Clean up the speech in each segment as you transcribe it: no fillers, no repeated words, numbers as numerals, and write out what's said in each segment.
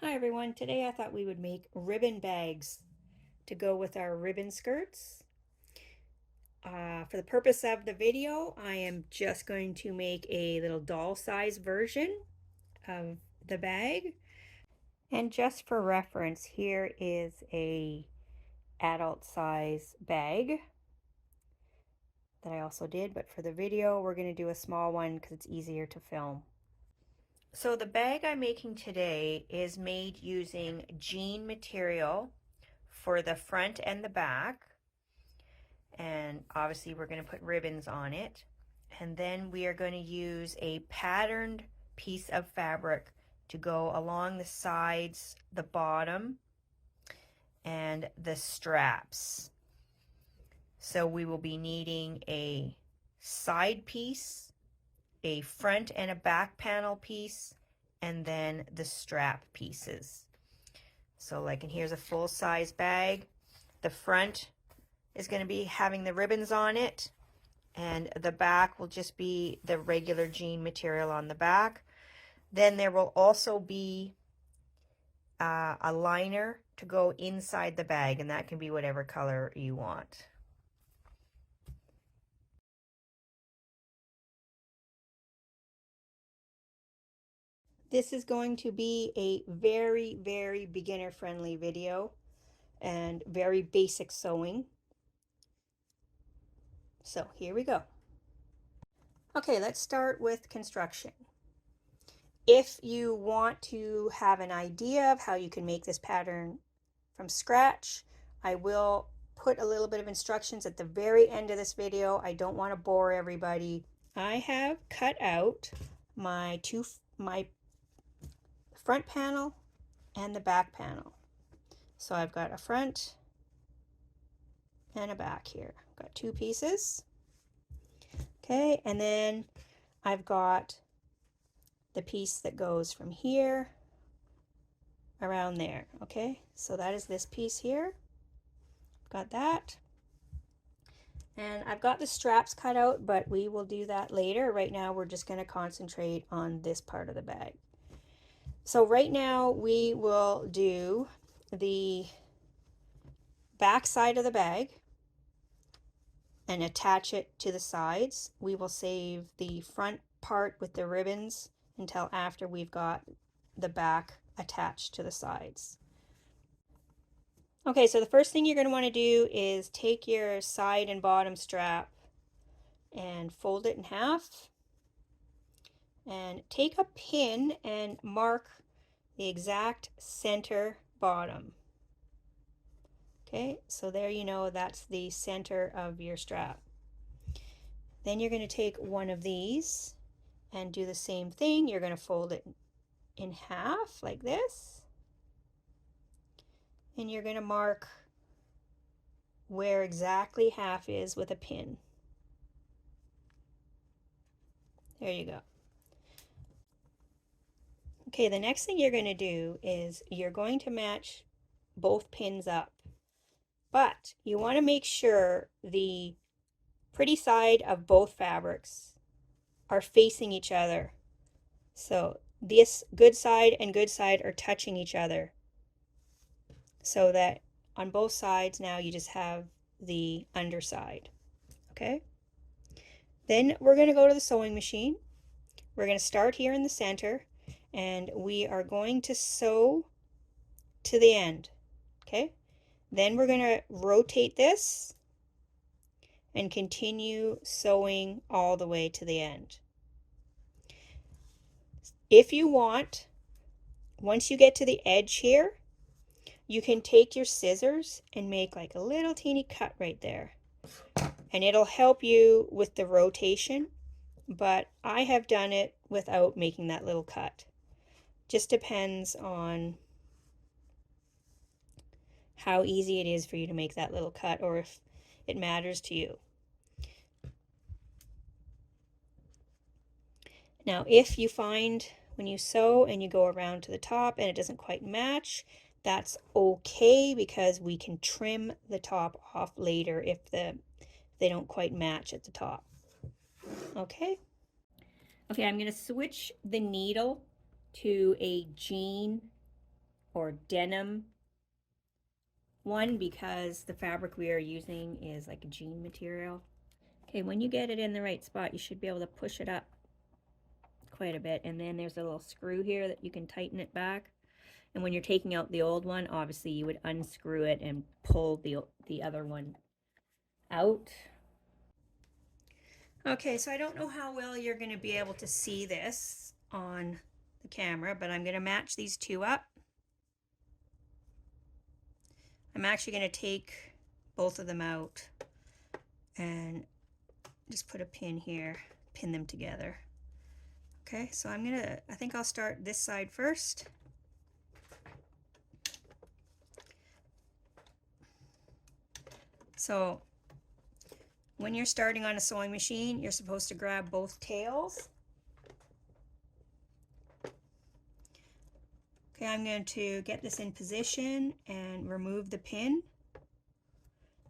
Hi everyone, today I thought we would make ribbon bags to go with our ribbon skirts. For the purpose of the video, I am just going to make a little doll size version of the bag. And just for reference, here is a adult size bag that I also did, but for the video we're going to do a small one because it's easier to film. So the bag I'm making today is made using jean material for the front and the back, and obviously we're going to put ribbons on it, and then we are going to use a patterned piece of fabric to go along the sides, the bottom, and the straps. So we will be needing a side piece, a front and a back panel piece, and then the strap pieces. So like, and here's a full size bag. The front is going to be having the ribbons on it, and the back will just be the regular jean material on the back. Then there will also be a liner to go inside the bag, and that can be whatever color you want. This is going to be a very beginner friendly video and very basic sewing. So here we go. Okay, let's start with construction. If you want to have an idea of how you can make this pattern from scratch, I will put a little bit of instructions at the very end of this video. I don't want to bore everybody. I have cut out my front panel and the back panel. So I've got a front and a back here. I've got two pieces. Okay, and then I've got the piece that goes from here around there. Okay, so that is this piece here. Got that. And I've got the straps cut out, but we will do that later. Right now we're just going to concentrate on this part of the bag. So right now we will do the back side of the bag and attach it to the sides. We will save the front part with the ribbons until after we've got the back attached to the sides. Okay, so the first thing you're going to want to do is take your side and bottom strap and fold it in half, and take a pin and mark the exact center bottom. Okay, so there you know that's the center of your strap. Then you're going to take one of these and do the same thing. You're going to fold it in half like this, and you're going to mark where exactly half is with a pin. There you go. Okay, the next thing you're going to do is you're going to match both pins up, but you want to make sure the pretty side of both fabrics are facing each other. So this good side and good side are touching each other, so that on both sides now you just have the underside. Okay, then we're going to go to the sewing machine. We're going to start here in the center, and we are going to sew to the end. Okay, then we're going to rotate this and continue sewing all the way to the end. If you want, once you get to the edge here, you can take your scissors and make like a little teeny cut right there, and it'll help you with the rotation, but I have done it without making that little cut. Just depends on how easy it is for you to make that little cut, or if it matters to you. Now, if you find when you sew and you go around to the top and it doesn't quite match, that's okay, because we can trim the top off later if they don't quite match at the top. Okay? Okay, I'm going to switch the needle to a jean or denim one because the fabric we are using is like a jean material. Okay, when you get it in the right spot, you should be able to push it up quite a bit, and then there's a little screw here that you can tighten it back. And when you're taking out the old one, obviously you would unscrew it and pull the other one out. Okay, so I don't know how well you're going to be able to see this on the camera, but I'm going to match these two up. I'm actually going to take both of them out and just put a pin here, pin them together. Okay, so I think I'll start this side first. So when you're starting on a sewing machine, you're supposed to grab both tails. Okay, I'm going to get this in position and remove the pin.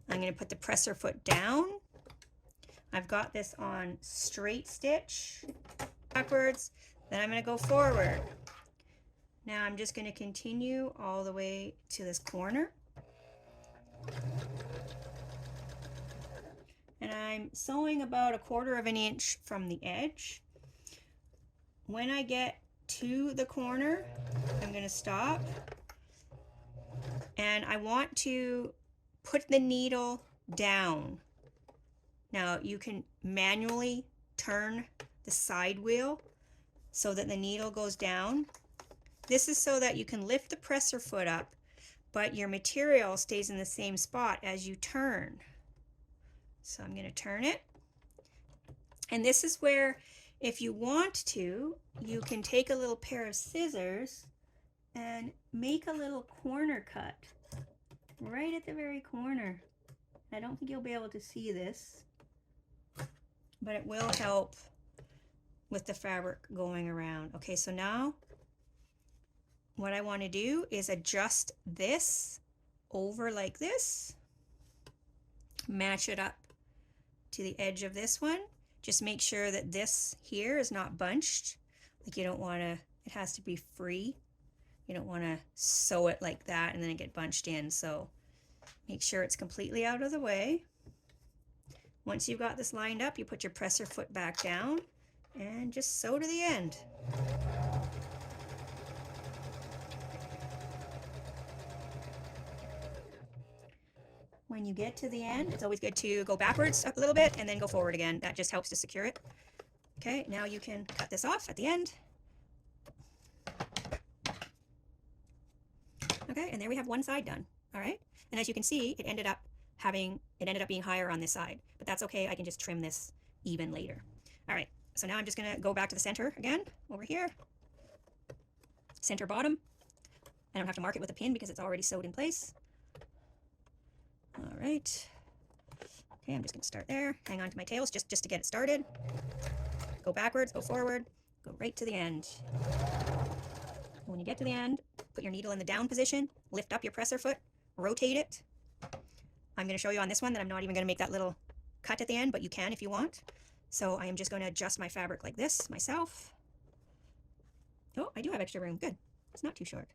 I'm going to put the presser foot down. I've got this on straight stitch backwards, then I'm going to go forward. Now I'm just going to continue all the way to this corner. And I'm sewing about 1/4 of an inch from the edge. When I get to the corner, I'm going to stop. And I want to put the needle down. Now you can manually turn the side wheel so that the needle goes down. This is so that you can lift the presser foot up, but your material stays in the same spot as you turn. So I'm going to turn it. And this is where, if you want to, you can take a little pair of scissors and make a little corner cut right at the very corner. I don't think you'll be able to see this, but it will help with the fabric going around. Okay, so now what I want to do is adjust this over like this, match it up to the edge of this one. Just make sure that this here is not bunched. Like you don't want to, it has to be free. You don't want to sew it like that and then it get bunched in. So make sure it's completely out of the way. Once you've got this lined up, you put your presser foot back down and just sew to the end. When you get to the end, it's always good to go backwards a little bit and then go forward again. That just helps to secure it. Okay, now you can cut this off at the end. Okay, and there we have one side done. All right, and as you can see, it ended up being higher on this side, but that's okay. I can just trim this even later. All right, so now I'm just gonna go back to the center again, over here. Center bottom. I don't have to mark it with a pin because it's already sewed in place. All right. Okay, I'm just going to start there. Hang on to my tails just to get it started. Go backwards, go forward, go right to the end. When you get to the end, put your needle in the down position, lift up your presser foot, rotate it. I'm going to show you on this one that I'm not even going to make that little cut at the end, but you can if you want. So I am just going to adjust my fabric like this myself. Oh, I do have extra room. Good. It's not too short.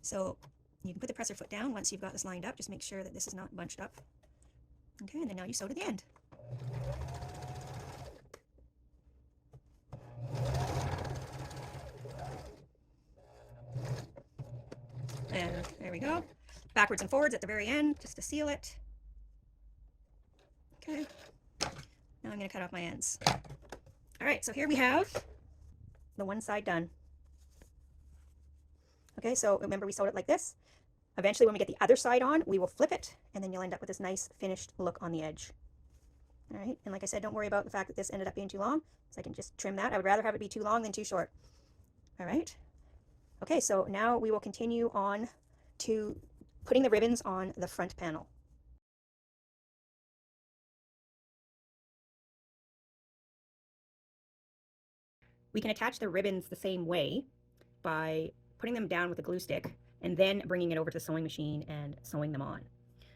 So you can put the presser foot down once you've got this lined up. Just make sure that this is not bunched up. Okay, and then now you sew to the end. And there we go. Backwards and forwards at the very end, just to seal it. Okay. Now I'm going to cut off my ends. All right, so here we have the one side done. Okay, so remember we sewed it like this. Eventually when we get the other side on, we will flip it, and then you'll end up with this nice finished look on the edge. All right, and like I said, don't worry about the fact that this ended up being too long, so I can just trim that. I would rather have it be too long than too short. All right. Okay, so now we will continue on to putting the ribbons on the front panel. We can attach the ribbons the same way by putting them down with a glue stick and then bringing it over to the sewing machine and sewing them on.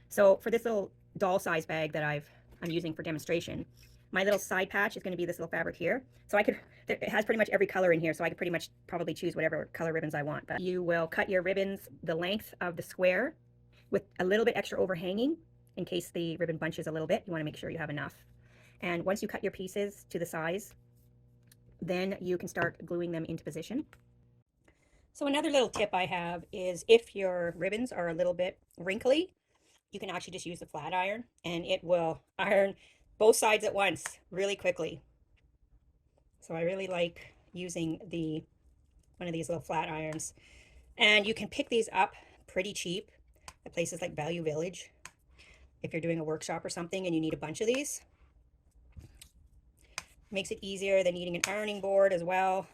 So for this little doll size bag that I'm using for demonstration, my little side patch is going to be this little fabric here. So I could, it has pretty much every color in here, so I could pretty much probably choose whatever color ribbons I want. But you will cut your ribbons the length of the square with a little bit extra overhanging in case the ribbon bunches a little bit. You want to make sure you have enough. And once you cut your pieces to the size, then you can start gluing them into position. So another little tip I have is if your ribbons are a little bit wrinkly, you can actually just use the flat iron and it will iron both sides at once really quickly. So I really like using one of these little flat irons. And you can pick these up pretty cheap at places like Value Village if you're doing a workshop or something and you need a bunch of these. Makes it easier than needing an ironing board as well.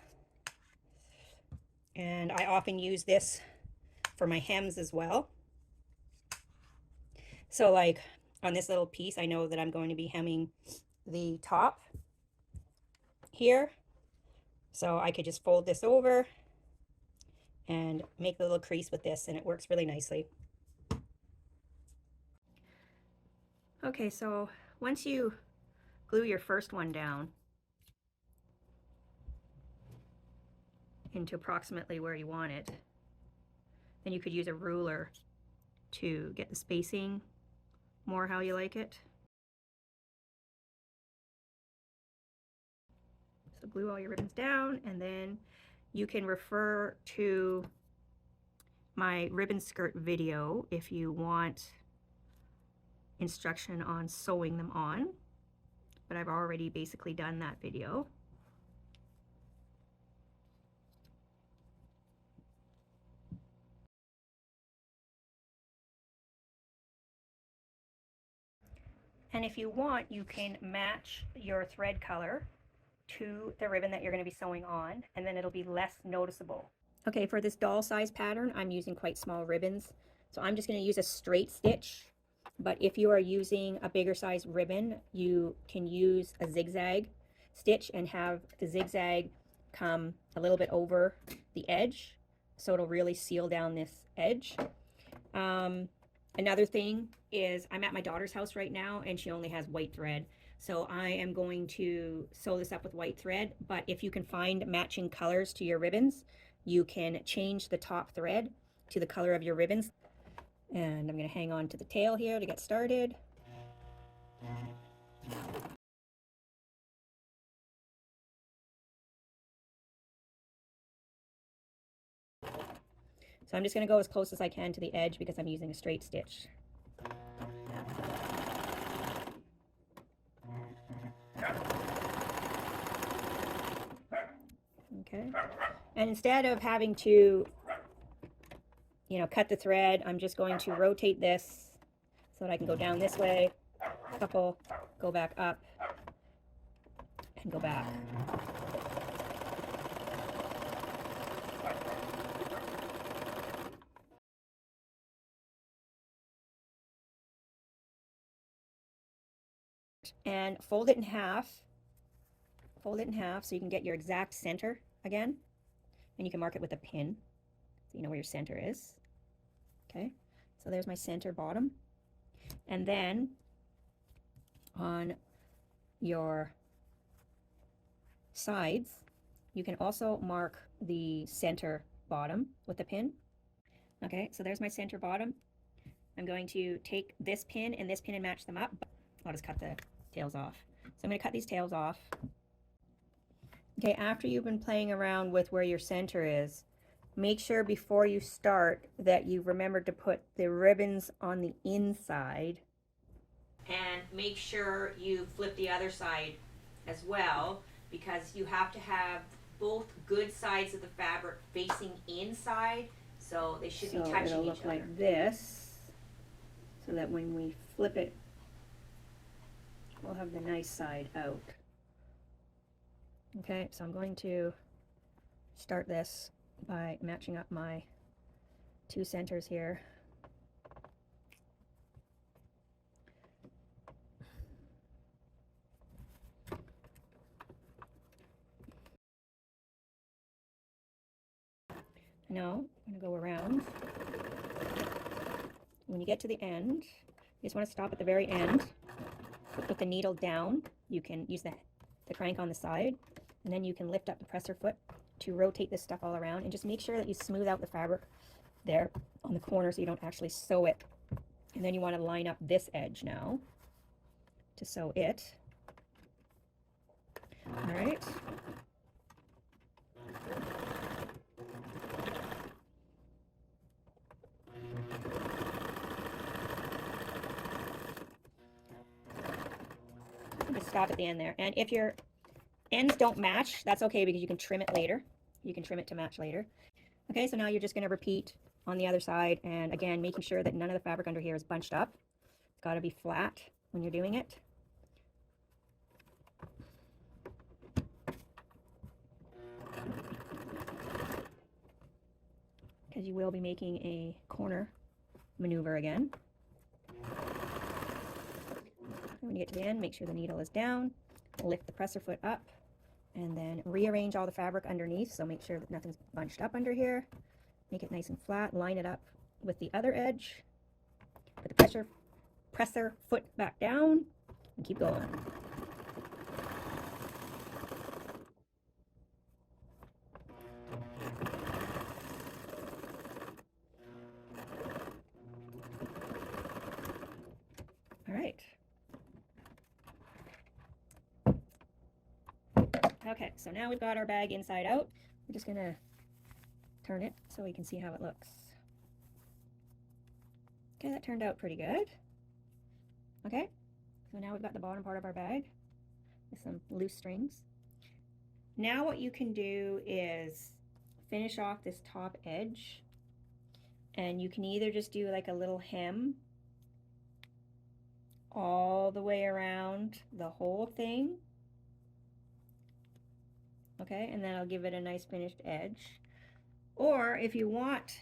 And I often use this for my hems as well. So like on this little piece, I know that I'm going to be hemming the top here. So I could just fold this over and make a little crease with this, and it works really nicely. Okay, so once you glue your first one down into approximately where you want it, then you could use a ruler to get the spacing more how you like it. So glue all your ribbons down, and then you can refer to my ribbon skirt video if you want instruction on sewing them on, but I've already basically done that video. And if you want, you can match your thread color to the ribbon that you're going to be sewing on, and then it'll be less noticeable. Okay, for this doll size pattern, I'm using quite small ribbons. So I'm just going to use a straight stitch, but if you are using a bigger size ribbon, you can use a zigzag stitch and have the zigzag come a little bit over the edge, so it'll really seal down this edge. Another thing is I'm at my daughter's house right now and she only has white thread. So I am going to sew this up with white thread, but if you can find matching colors to your ribbons, you can change the top thread to the color of your ribbons. And I'm going to hang on to the tail here to get started. So I'm just going to go as close as I can to the edge because I'm using a straight stitch. Okay. And instead of having to, cut the thread, I'm just going to rotate this so that I can go down this way, couple, go back up, and go back. And fold it in half. Fold it in half so you can get your exact center again. And you can mark it with a pin so you know where your center is. Okay, so there's my center bottom. And then on your sides, you can also mark the center bottom with a pin. Okay, so there's my center bottom. I'm going to take this pin and this pin and match them up. I'll just cut the tails off. So I'm going to cut these tails off. Okay, after you've been playing around with where your center is, make sure before you start that you've remembered to put the ribbons on the inside. And make sure you flip the other side as well, because you have to have both good sides of the fabric facing inside, so they should be touching each other. So it'll look like this, so that when we flip it, we'll have the nice side out. Okay, so I'm going to start this by matching up my two centers here. Now I'm going to go around. When you get to the end, you just want to stop at the very end with the needle down, you can use the crank on the side, and then you can lift up the presser foot to rotate this stuff all around, and just make sure that you smooth out the fabric there on the corner so you don't actually sew it. And then you want to line up this edge now to sew it. All right. Just stop at the end there. And if your ends don't match, that's okay, because you can trim it later. You can trim it to match later. Okay, so now you're just going to repeat on the other side, and again, making sure that none of the fabric under here is bunched up. It's got to be flat when you're doing it. Because you will be making a corner maneuver again. When you get to the end, make sure the needle is down, lift the presser foot up, and then rearrange all the fabric underneath. So make sure that nothing's bunched up under here. Make it nice and flat, line it up with the other edge. Put the presser foot back down, and keep going. All right. Okay, so now we've got our bag inside out. We're just gonna turn it so we can see how it looks. Okay, that turned out pretty good. Okay, so now we've got the bottom part of our bag with some loose strings. Now what you can do is finish off this top edge, and you can either just do like a little hem all the way around the whole thing. Okay, and then I'll give it a nice finished edge. Or if you want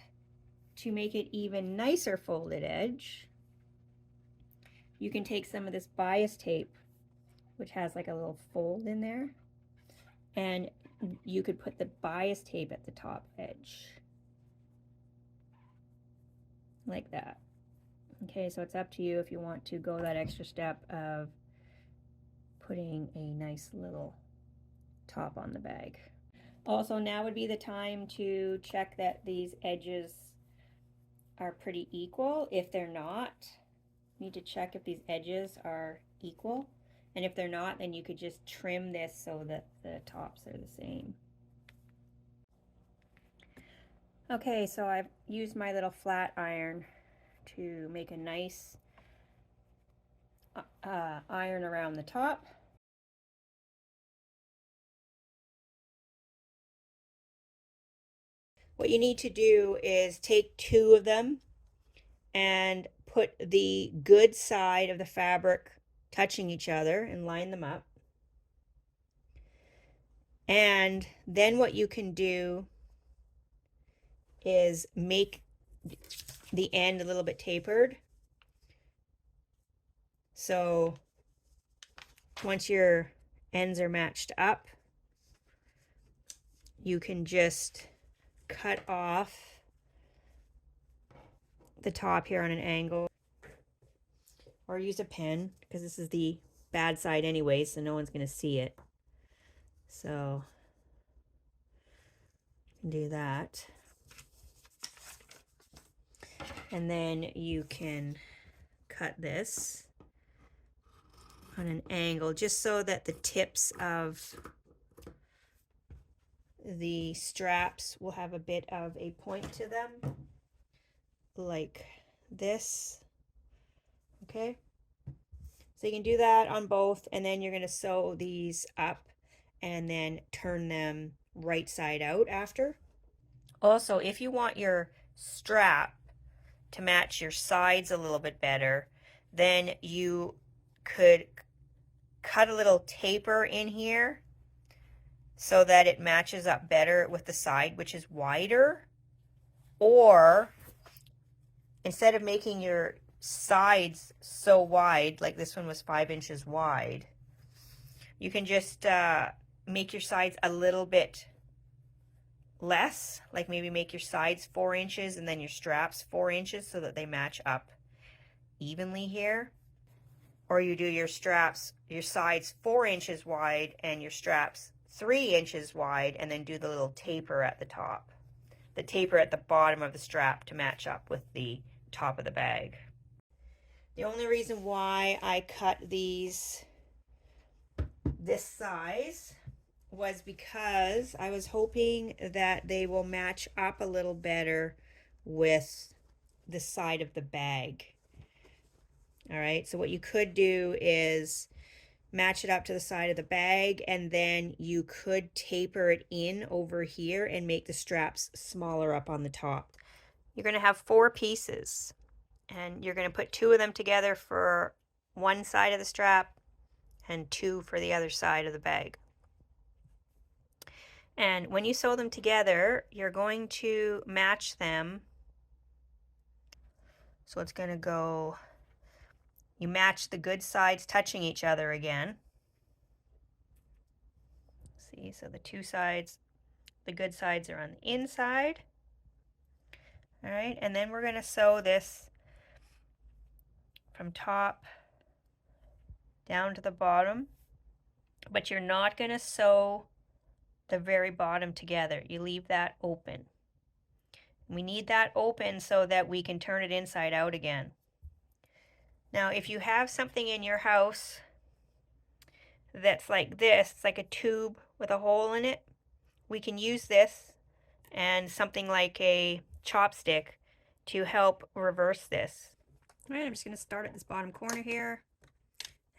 to make it even nicer folded edge, you can take some of this bias tape, which has like a little fold in there, and you could put the bias tape at the top edge, like that. Okay, so it's up to you if you want to go that extra step of putting a nice little top on the bag. Also, now would be the time to check that these edges are pretty equal. If they're not, you need to check if these edges are equal. And if they're not, then you could just trim this so that the tops are the same. Okay, so I've used my little flat iron to make a nice iron around the top. What you need to do is take two of them and put the good side of the fabric touching each other and line them up. And then what you can do is make the end a little bit tapered. So once your ends are matched up, you can just cut off the top here on an angle, or use a pen, because this is the bad side anyway, so no one's going to see it. So you can do that. And then you can cut this on an angle just so that the tips of the straps will have a bit of a point to them, like this. Okay, so you can do that on both, and then you're going to sew these up and then turn them right side out after. Also, if you want your strap to match your sides a little bit better, then you could cut a little taper in here so that it matches up better with the side, which is wider. Or instead of making your sides so wide, like this one was 5 inches wide, you can just make your sides a little bit less, like maybe make your sides 4 inches and then your straps 4 inches so that they match up evenly here. or you do your straps, your sides 4 inches wide and your straps 3 inches wide, and then do the little taper at the top. The taper at the bottom of the strap to match up with the top of the bag. The only reason why I cut these this size was because I was hoping that they will match up a little better with the side of the bag. All right, so what you could do is match it up to the side of the bag, and then you could taper it in over here and make the straps smaller up on the top. You're going to have 4 pieces, and you're going to put 2 of them together for one side of the strap and 2 for the other side of the bag. And when you sew them together, you're going to match them. So it's going to go, you match the good sides touching each other again. See, so the 2 sides, the good sides are on the inside. All right, and then we're going to sew this from top down to the bottom, but you're not going to sew the very bottom together. You leave that open. We need that open so that we can turn it inside out again. Now, if you have something in your house that's like this, it's like a tube with a hole in it, we can use this and something like a chopstick to help reverse this. All right, I'm just going to start at this bottom corner here.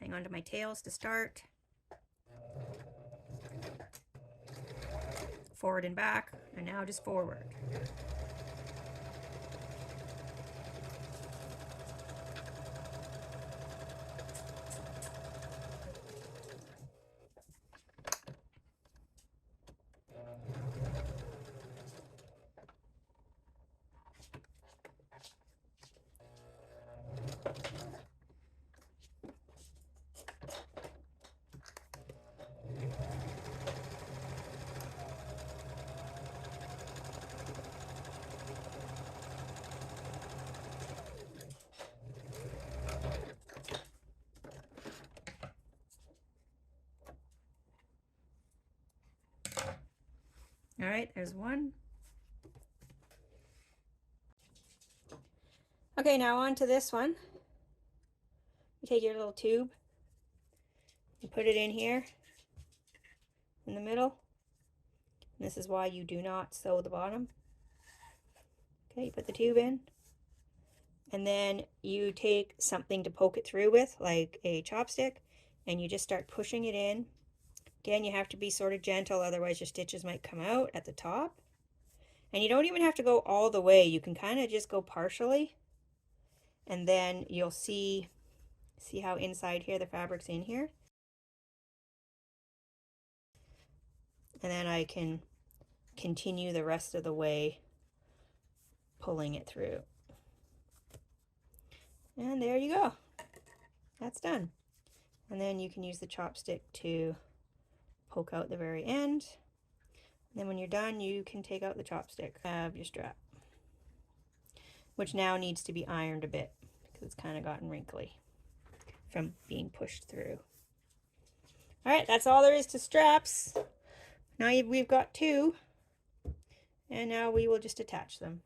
Hang on to my tails to start. Forward and back, and now just forward. All right, there's one. Okay, now on to this one. You take your little tube, you put it in here, in the middle. And this is why you do not sew the bottom. Okay, you put the tube in, and then you take something to poke it through with, like a chopstick, and you just start pushing it in. Again, you have to be sort of gentle, otherwise your stitches might come out at the top. And you don't even have to go all the way. You can kind of just go partially. And then you'll see how inside here the fabric's in here. And then I can continue the rest of the way pulling it through. And there you go. That's done. And then you can use the chopstick to poke out the very end. And then when you're done, you can take out the chopstick of your strap, which now needs to be ironed a bit because it's kind of gotten wrinkly from being pushed through. All right, that's all there is to straps. Now we've got 2, and now we will just attach them.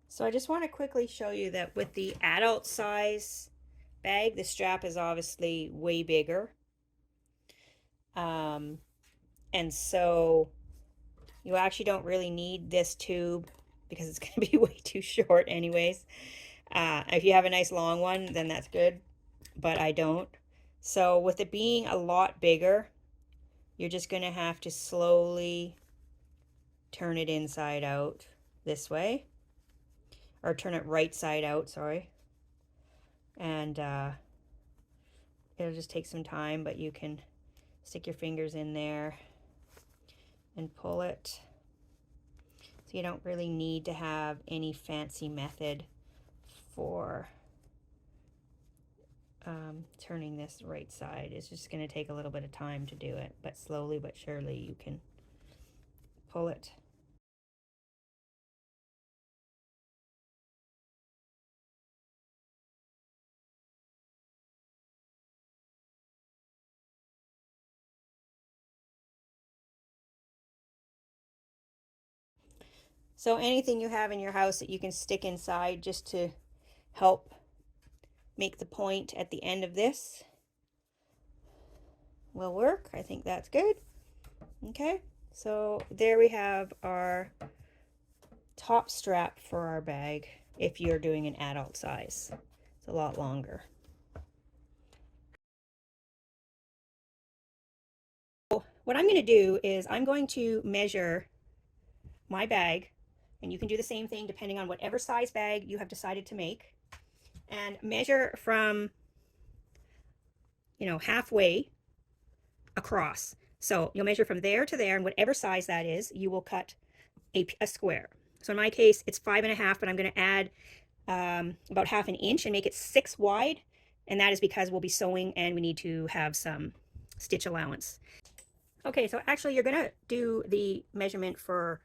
So I just want to quickly show you that with the adult size bag, the strap is obviously way bigger. And so you actually don't really need this tube because it's going to be way too short anyways. If you have a nice long one, then that's good, but I don't. So with it being a lot bigger, you're just going to have to slowly turn it inside out this way, or turn it right side out, sorry. And it'll just take some time, but you can stick your fingers in there and pull it. So you don't really need to have any fancy method for turning this right side. It's just going to take a little bit of time to do it, but slowly but surely you can pull it. So anything you have in your house that you can stick inside just to help make the point at the end of this will work. I think that's good. Okay, so there we have our top strap for our bag if you're doing an adult size. It's a lot longer. What I'm going to do is I'm going to measure my bag, and you can do the same thing depending on whatever size bag you have decided to make, and measure from, you know, halfway across. So you'll measure from there to there, and whatever size that is, you will cut a square. So in my case, it's 5.5, but I'm going to add about half an inch and make it 6 wide. And that is because we'll be sewing and we need to have some stitch allowance. Okay, so actually you're going to do the measurement for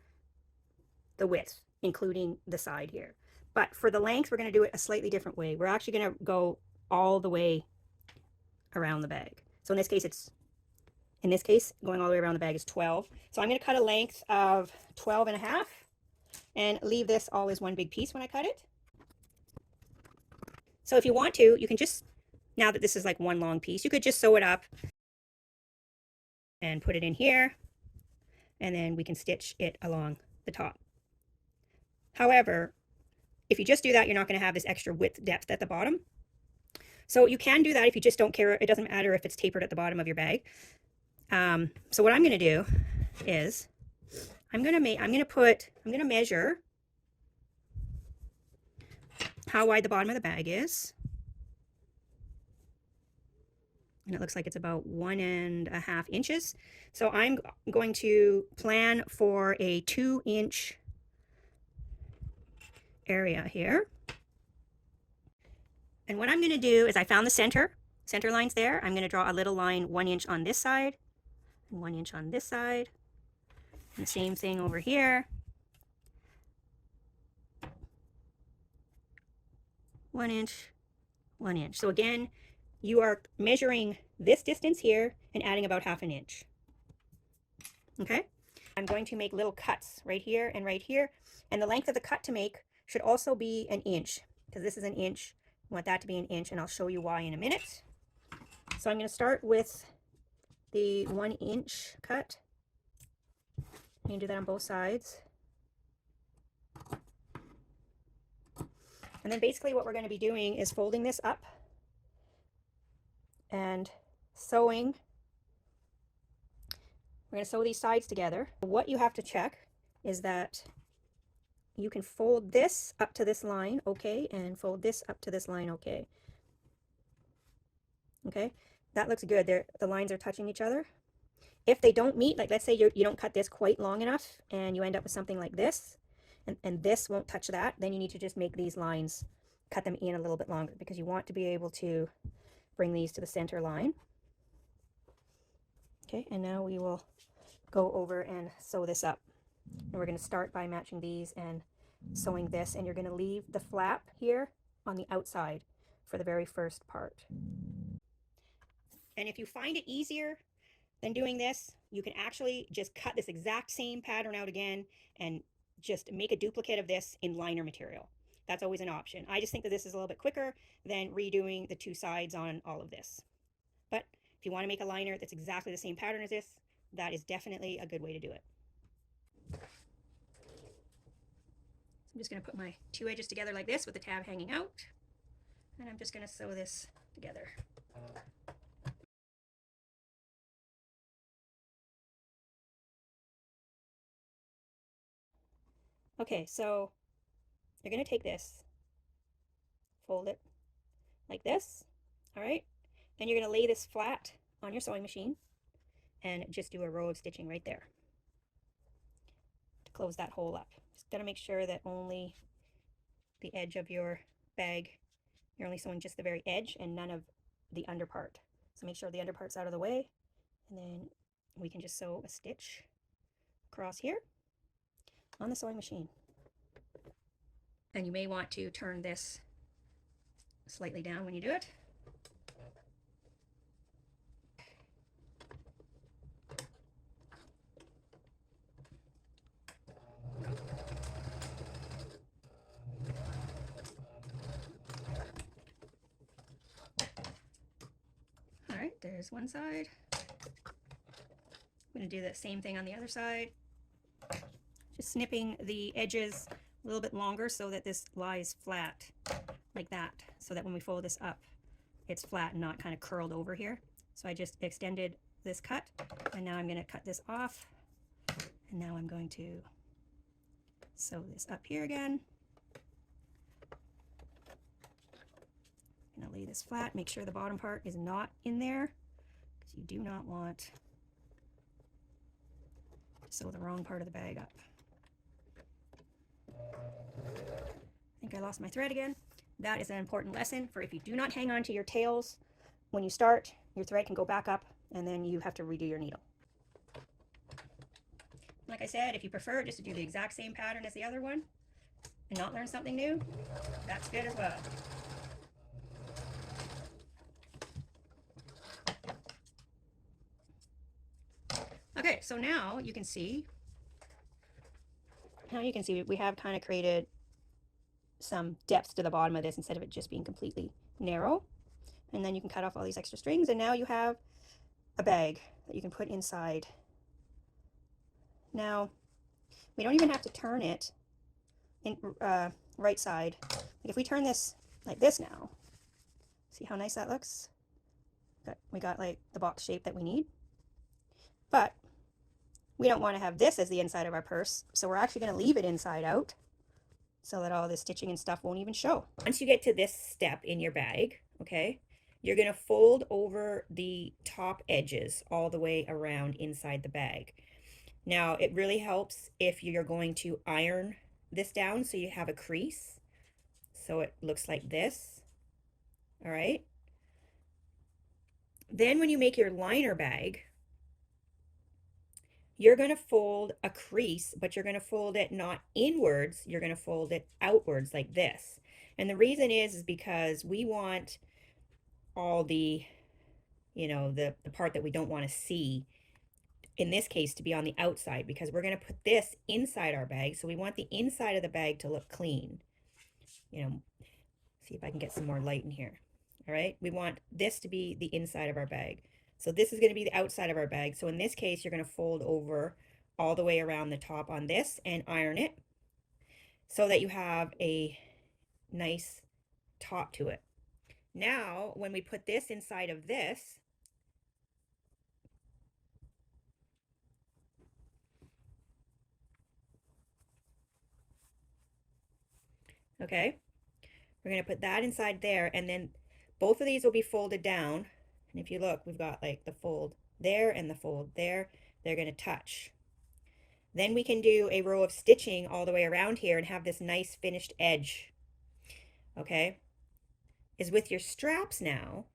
the width, including the side here. But for the length, we're going to do it a slightly different way. We're actually going to go all the way around the bag. So in this case, going all the way around the bag is 12. So I'm going to cut a length of 12.5 and leave this all as one big piece when I cut it. So if you want to, you can just, now that this is like one long piece, you could just sew it up and put it in here, and then we can stitch it along the top. However, if you just do that, you're not going to have this extra width depth at the bottom. So you can do that if you just don't care. It doesn't matter if it's tapered at the bottom of your bag. So what I'm going to do is I'm going to measure how wide the bottom of the bag is. And it looks like it's about 1.5 inches. So I'm going to plan for a 2-inch area here. And what I'm going to do is I found the center lines there. I'm going to draw a little line 1 inch on this side and 1 inch on this side. And the same thing over here. 1 inch, 1 inch. So again, you are measuring this distance here and adding about half an inch. Okay? I'm going to make little cuts right here and right here. And the length of the cut to make should also be an inch, because this is an inch. I want that to be an inch, and I'll show you why in a minute. So I'm going to start with the 1 inch cut. You can do that on both sides. And then basically what we're going to be doing is folding this up and sewing. We're going to sew these sides together. What you have to check is that you can fold this up to this line, okay, and fold this up to this line, okay. Okay, that looks good. The lines are touching each other. If they don't meet, like let's say you don't cut this quite long enough and you end up with something like this, and this won't touch that, then you need to just make these lines, cut them in a little bit longer, because you want to be able to bring these to the center line. Okay, and now we will go over and sew this up. And we're going to start by matching these and sewing this, and you're going to leave the flap here on the outside for the very first part. And if you find it easier than doing this, you can actually just cut this exact same pattern out again and just make a duplicate of this in liner material. That's always an option. I just think that this is a little bit quicker than redoing the two sides on all of this. But if you want to make a liner that's exactly the same pattern as this, that is definitely a good way to do it. I'm just going to put my two edges together like this with the tab hanging out, and I'm just going to sew this together. Okay, so you're going to take this, fold it like this, all right? Then you're going to lay this flat on your sewing machine and just do a row of stitching right there to close that hole up. Just got to make sure that only the edge of your bag, you're only sewing just the very edge and none of the under part. So make sure the under part's out of the way, and then we can just sew a stitch across here on the sewing machine. And you may want to turn this slightly down when you do it. there's one side. I'm going to do the same thing on the other side. Just snipping the edges a little bit longer so that this lies flat like that, so that when we fold this up, it's flat and not kind of curled over here. So I just extended this cut, and now I'm going to cut this off, and now I'm going to sew this up here again. I'm going to lay this flat, make sure the bottom part is not in there, because you do not want to sew the wrong part of the bag up. I think I lost my thread again. That is an important lesson for if you do not hang on to your tails when you start, your thread can go back up and then you have to redo your needle. Like I said, if you prefer just to do the exact same pattern as the other one and not learn something new, that's good as well. Okay, so now you can see we have kind of created some depth to the bottom of this instead of it just being completely narrow. And then you can cut off all these extra strings, and now you have a bag that you can put inside. Now, we don't even have to turn it in right side. Like if we turn this like this now, see how nice that looks? We got like the box shape that we need. But we don't want to have this as the inside of our purse, so we're actually going to leave it inside out so that all the stitching and stuff won't even show. Once you get to this step in your bag, okay, you're going to fold over the top edges all the way around inside the bag. Now, it really helps if you're going to iron this down so you have a crease. So it looks like this. All right. Then when you make your liner bag, you're going to fold a crease, but you're going to fold it not inwards, you're going to fold it outwards like this. And the reason is because we want all the, you know, the part that we don't want to see, in this case, to be on the outside, because we're going to put this inside our bag. So we want the inside of the bag to look clean. You know, see if I can get some more light in here. All right. We want this to be the inside of our bag. So this is going to be the outside of our bag. So in this case, you're going to fold over all the way around the top on this and iron it so that you have a nice top to it. Now, when we put this inside of this, okay, we're going to put that inside there, and then both of these will be folded down. And if you look, we've got like the fold there and the fold there. They're going to touch. Then we can do a row of stitching all the way around here and have this nice finished edge. Okay, is with your straps now,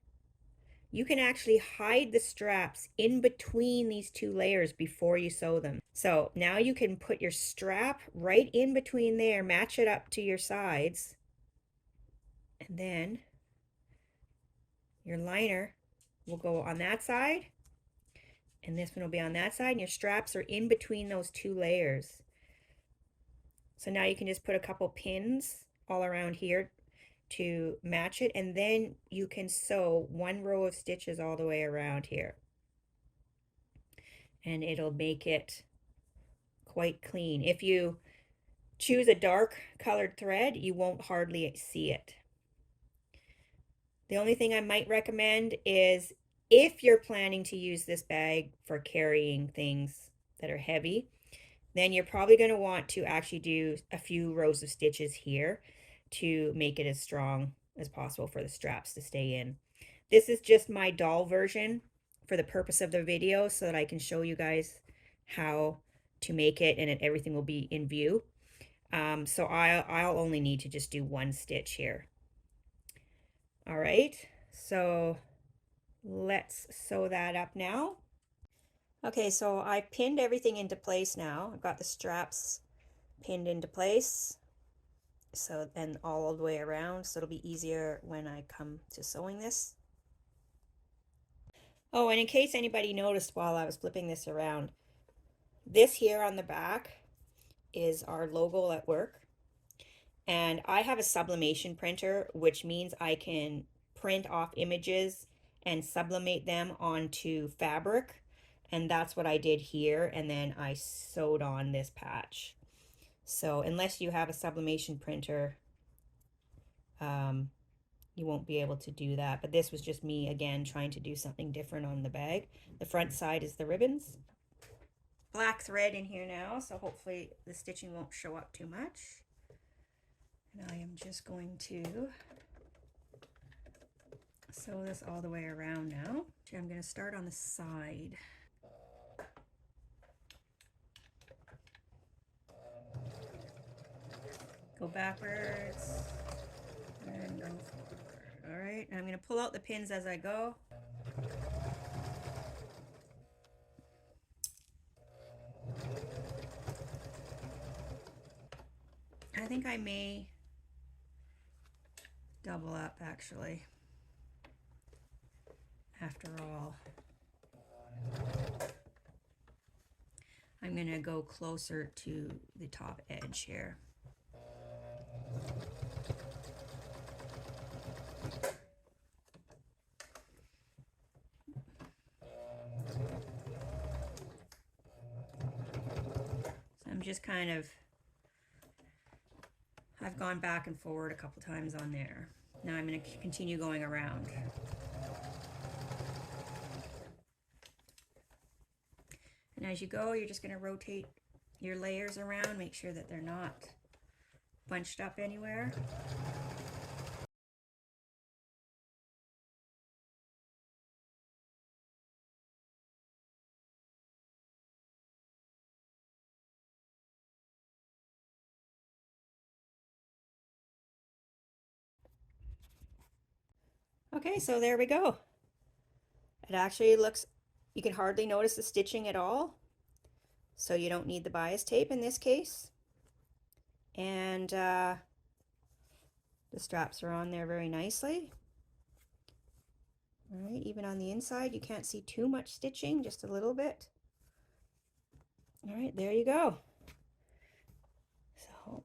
you can actually hide the straps in between these two layers before you sew them. So now you can put your strap right in between there, match it up to your sides, and then your liner will go on that side, and this one will be on that side, and your straps are in between those two layers. So now you can just put a couple pins all around here to match it, and then you can sew one row of stitches all the way around here, and it'll make it quite clean. If you choose a dark colored thread, you won't hardly see it. The only thing I might recommend is if you're planning to use this bag for carrying things that are heavy, then you're probably going to want to actually do a few rows of stitches here to make it as strong as possible for the straps to stay in. This is just my doll version for the purpose of the video so that I can show you guys how to make it, and everything will be in view. So I'll only need to just do one stitch here. All right, so let's sew that up now. Okay, so I pinned everything into place now. I've got the straps pinned into place, so and all the way around, so it'll be easier when I come to sewing this. Oh, and in case anybody noticed while I was flipping this around, this here on the back is our logo at work. And I have a sublimation printer, which means I can print off images and sublimate them onto fabric. And that's what I did here. And then I sewed on this patch. So unless you have a sublimation printer, you won't be able to do that. But this was just me, again, trying to do something different on the bag. The front side is the ribbons. Black thread in here now, so hopefully the stitching won't show up too much. And I am just going to sew this all the way around now. I'm going to start on the side. Go backwards and go forward. All right, and I'm going to pull out the pins as I go. I think I may double up actually, after all. I'm going to go closer to the top edge here. So I'm just kind of, I've gone back and forward a couple times on there. Now I'm going to continue going around. And as you go, you're just going to rotate your layers around, make sure that they're not bunched up anywhere. Okay, so there we go. It actually looks, you can hardly notice the stitching at all. So you don't need the bias tape in this case. And the straps are on there very nicely. All right, even on the inside, you can't see too much stitching, just a little bit. All right, there you go. So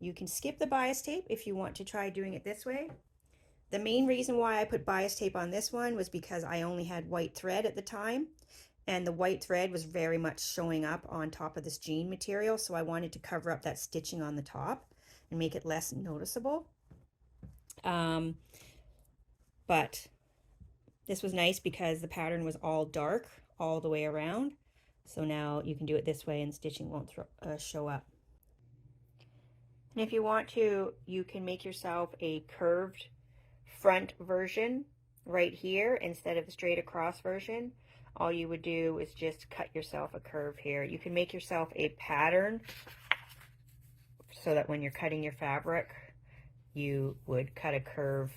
you can skip the bias tape if you want to try doing it this way. The main reason why I put bias tape on this one was because I only had white thread at the time, and the white thread was very much showing up on top of this jean material, so I wanted to cover up that stitching on the top and make it less noticeable. But this was nice because the pattern was all dark all the way around, so now you can do it this way and stitching won't show up. And if you want to, you can make yourself a curved front version right here instead of the straight across version. All you would do is just cut yourself a curve here. You can make yourself a pattern so that when you're cutting your fabric, you would cut a curve.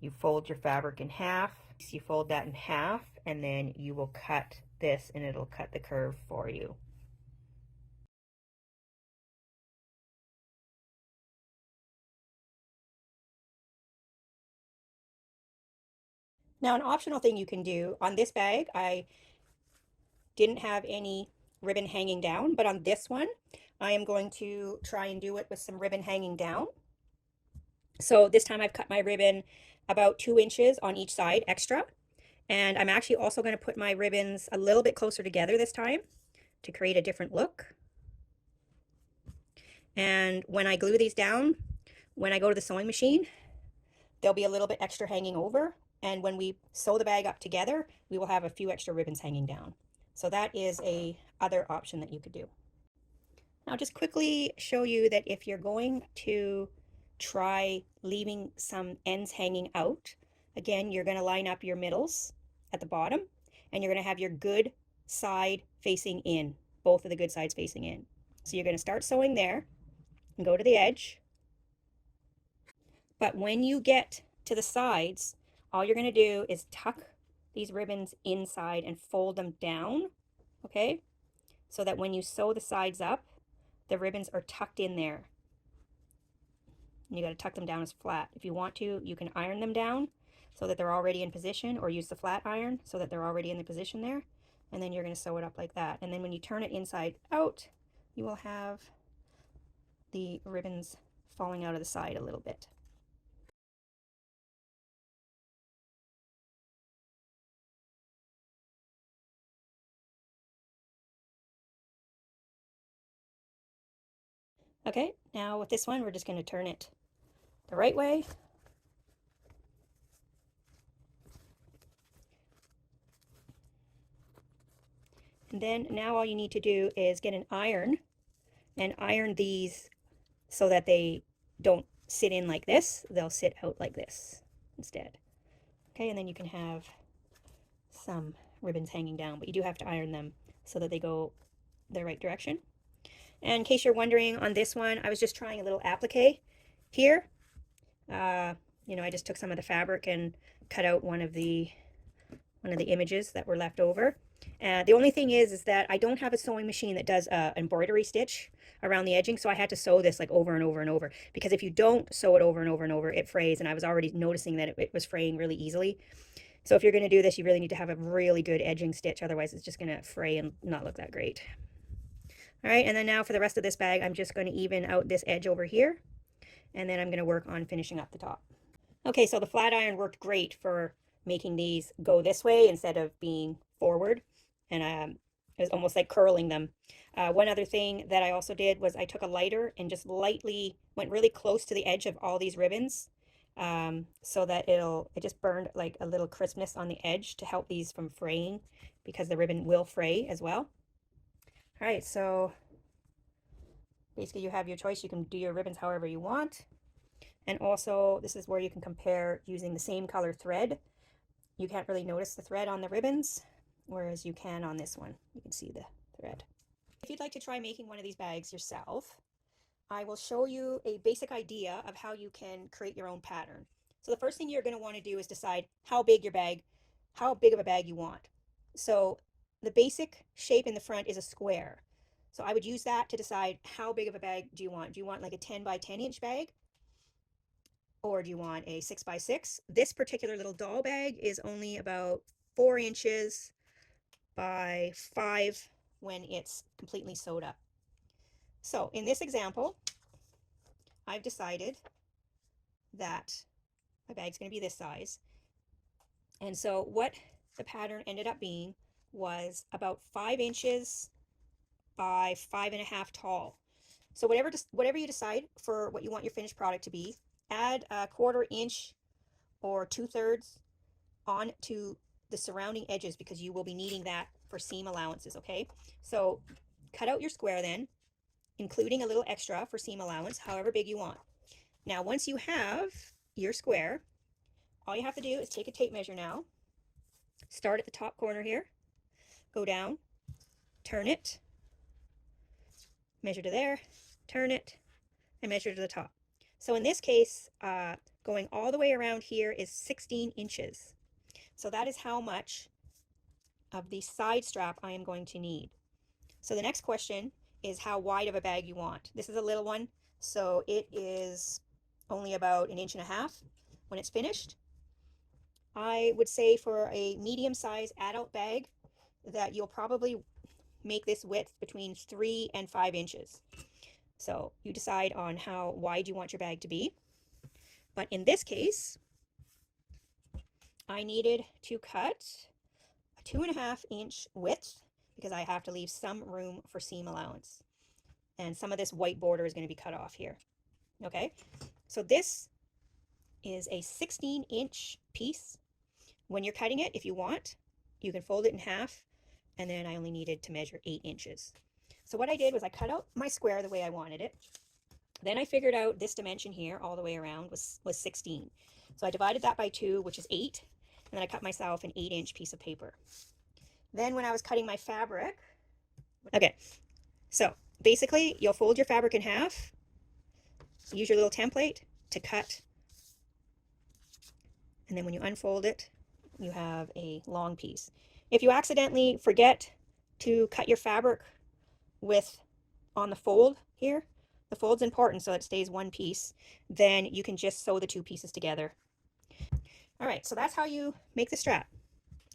You fold your fabric in half, you fold that in half, and then you will cut this and it'll cut the curve for you. Now, an optional thing you can do on this bag, I didn't have any ribbon hanging down, but on this one, I am going to try and do it with some ribbon hanging down. So this time I've cut my ribbon about 2 inches on each side extra. And I'm actually also going to put my ribbons a little bit closer together this time to create a different look. And when I glue these down, when I go to the sewing machine, there'll be a little bit extra hanging over. And when we sew the bag up together, we will have a few extra ribbons hanging down. So that is a other option that you could do. I'll just quickly show you that if you're going to try leaving some ends hanging out, again, you're going to line up your middles at the bottom, and you're going to have your good side facing in, both of the good sides facing in. So you're going to start sewing there and go to the edge. But when you get to the sides, all you're going to do is tuck these ribbons inside and fold them down, okay? So that when you sew the sides up, the ribbons are tucked in there. And you got to tuck them down as flat. If you want to, you can iron them down so that they're already in position, or use the flat iron so that they're already in the position there. And then you're going to sew it up like that. And then when you turn it inside out, you will have the ribbons falling out of the side a little bit. Okay, now with this one, we're just going to turn it the right way. And then now all you need to do is get an iron and iron these so that they don't sit in like this. They'll sit out like this instead. Okay, and then you can have some ribbons hanging down, but you do have to iron them so that they go the right direction. And in case you're wondering on this one, I was just trying a little applique here. You know, I just took some of the fabric and cut out one of the images that were left over. The only thing is that I don't have a sewing machine that does embroidery stitch around the edging, so I had to sew this like over and over and over, because if you don't sew it over and over and over, it frays, and I was already noticing that it was fraying really easily. So if you're going to do this, you really need to have a really good edging stitch, otherwise it's just going to fray and not look that great. All right, and then now for the rest of this bag, I'm just going to even out this edge over here, and then I'm going to work on finishing up the top. Okay, so the flat iron worked great for making these go this way instead of being forward, and it was almost like curling them. One other thing that I also did was I took a lighter and just lightly went really close to the edge of all these ribbons, so that it just burned like a little crispness on the edge to help these from fraying, because the ribbon will fray as well. All right, so basically you have your choice. You can do your ribbons however you want. And also, this is where you can compare using the same color thread. You can't really notice the thread on the ribbons, whereas you can on this one. You can see the thread. If you'd like to try making one of these bags yourself, I will show you a basic idea of how you can create your own pattern. So the first thing you're going to want to do is decide how big of a bag you want. So the basic shape in the front is a square. So I would use that to decide how big of a bag do you want. Do you want like a 10 by 10 inch bag? Or do you want a 6 by 6? This particular little doll bag is only about 4 inches by 5 when it's completely sewed up. So in this example, I've decided that my bag's going to be this size. And so what the pattern ended up being was about 5 inches by 5.5 tall. So whatever you decide for what you want your finished product to be, add a 1/4 inch or 2/3 on to the surrounding edges, because you will be needing that for seam allowances. Okay, so cut out your square then, including a little extra for seam allowance, however big you want. Now once you have your square, all you have to do is take a tape measure now, start at the top corner here, go down, turn it, measure to there, turn it, and measure to the top. So in this case, going all the way around here is 16 inches. So that is how much of the side strap I am going to need. So the next question is how wide of a bag you want. This is a little one, so it is only about 1.5 inches when it's finished. I would say for a medium-sized adult bag that you'll probably make this width between 3 and 5 inches. So you decide on how wide you want your bag to be. But in this case, I needed to cut a 2.5 inch width because I have to leave some room for seam allowance. And some of this white border is going to be cut off here. Okay, so this is a 16-inch piece. When you're cutting it, if you want, you can fold it in half, and then I only needed to measure 8 inches. So what I did was I cut out my square the way I wanted it. Then I figured out this dimension here all the way around was 16. So I divided that by 2, which is 8, and then I cut myself an 8-inch piece of paper. Then when I was cutting my fabric, okay, so basically you'll fold your fabric in half, use your little template to cut, and then when you unfold it, you have a long piece. If you accidentally forget to cut your fabric on the fold here, the fold's important so it stays one piece, then you can just sew the 2 pieces together. All right, so that's how you make the strap.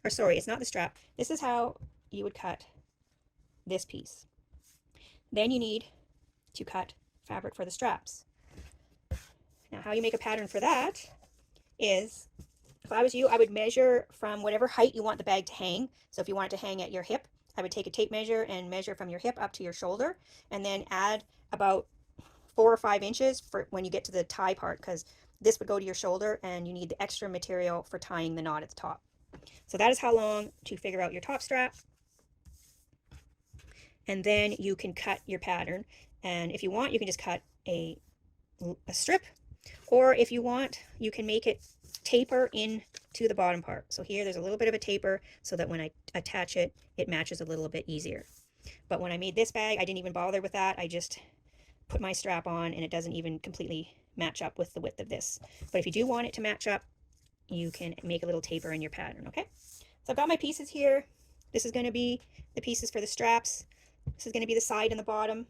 Or sorry, it's not the strap. This is how you would cut this piece. Then you need to cut fabric for the straps. Now how you make a pattern for that is, if I was you, I would measure from whatever height you want the bag to hang. So if you want it to hang at your hip, I would take a tape measure and measure from your hip up to your shoulder, and then add about 4 or 5 inches for when you get to the tie part, because this would go to your shoulder and you need the extra material for tying the knot at the top. So that is how long to figure out your top strap. And then you can cut your pattern. And if you want, you can just cut a strip, or if you want, you can make it taper in to the bottom part. So here there's a little bit of a taper so that when I attach it, it matches a little bit easier. But when I made this bag, I didn't even bother with that. I just put my strap on and it doesn't even completely match up with the width of this. But if you do want it to match up, you can make a little taper in your pattern, okay? So I've got my pieces here. This is going to be the pieces for the straps. This is going to be the side and the bottom.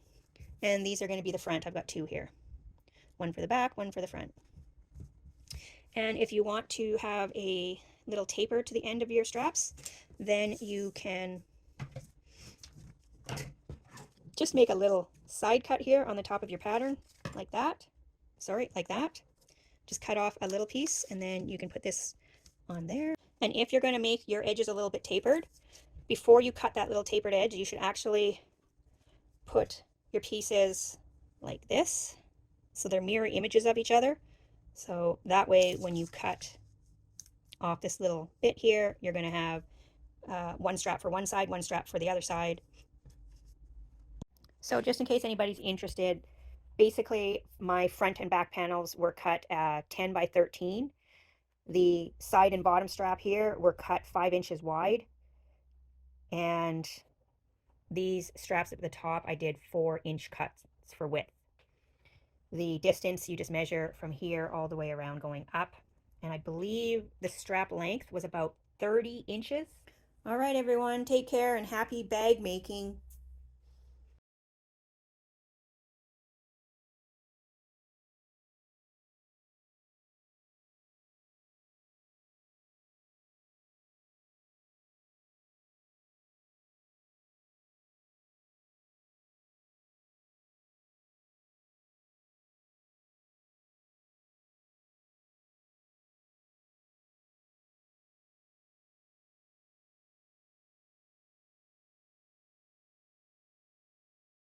And these are going to be the front. I've got 2 here. One for the back, one for the front. And if you want to have a little taper to the end of your straps, then you can just make a little side cut here on the top of your pattern, like that. Sorry, like that. Just cut off a little piece, and then you can put this on there. And if you're going to make your edges a little bit tapered, before you cut that little tapered edge, you should actually put your pieces like this, so they're mirror images of each other. So that way, when you cut off this little bit here, you're going to have one strap for one side, one strap for the other side. So just in case anybody's interested, basically my front and back panels were cut 10 by 13. The side and bottom strap here were cut 5 inches wide. And these straps at the top, I did 4-inch cuts for width. The distance you just measure from here all the way around going up. And I believe the strap length was about 30 inches. All right, everyone, take care and happy bag making.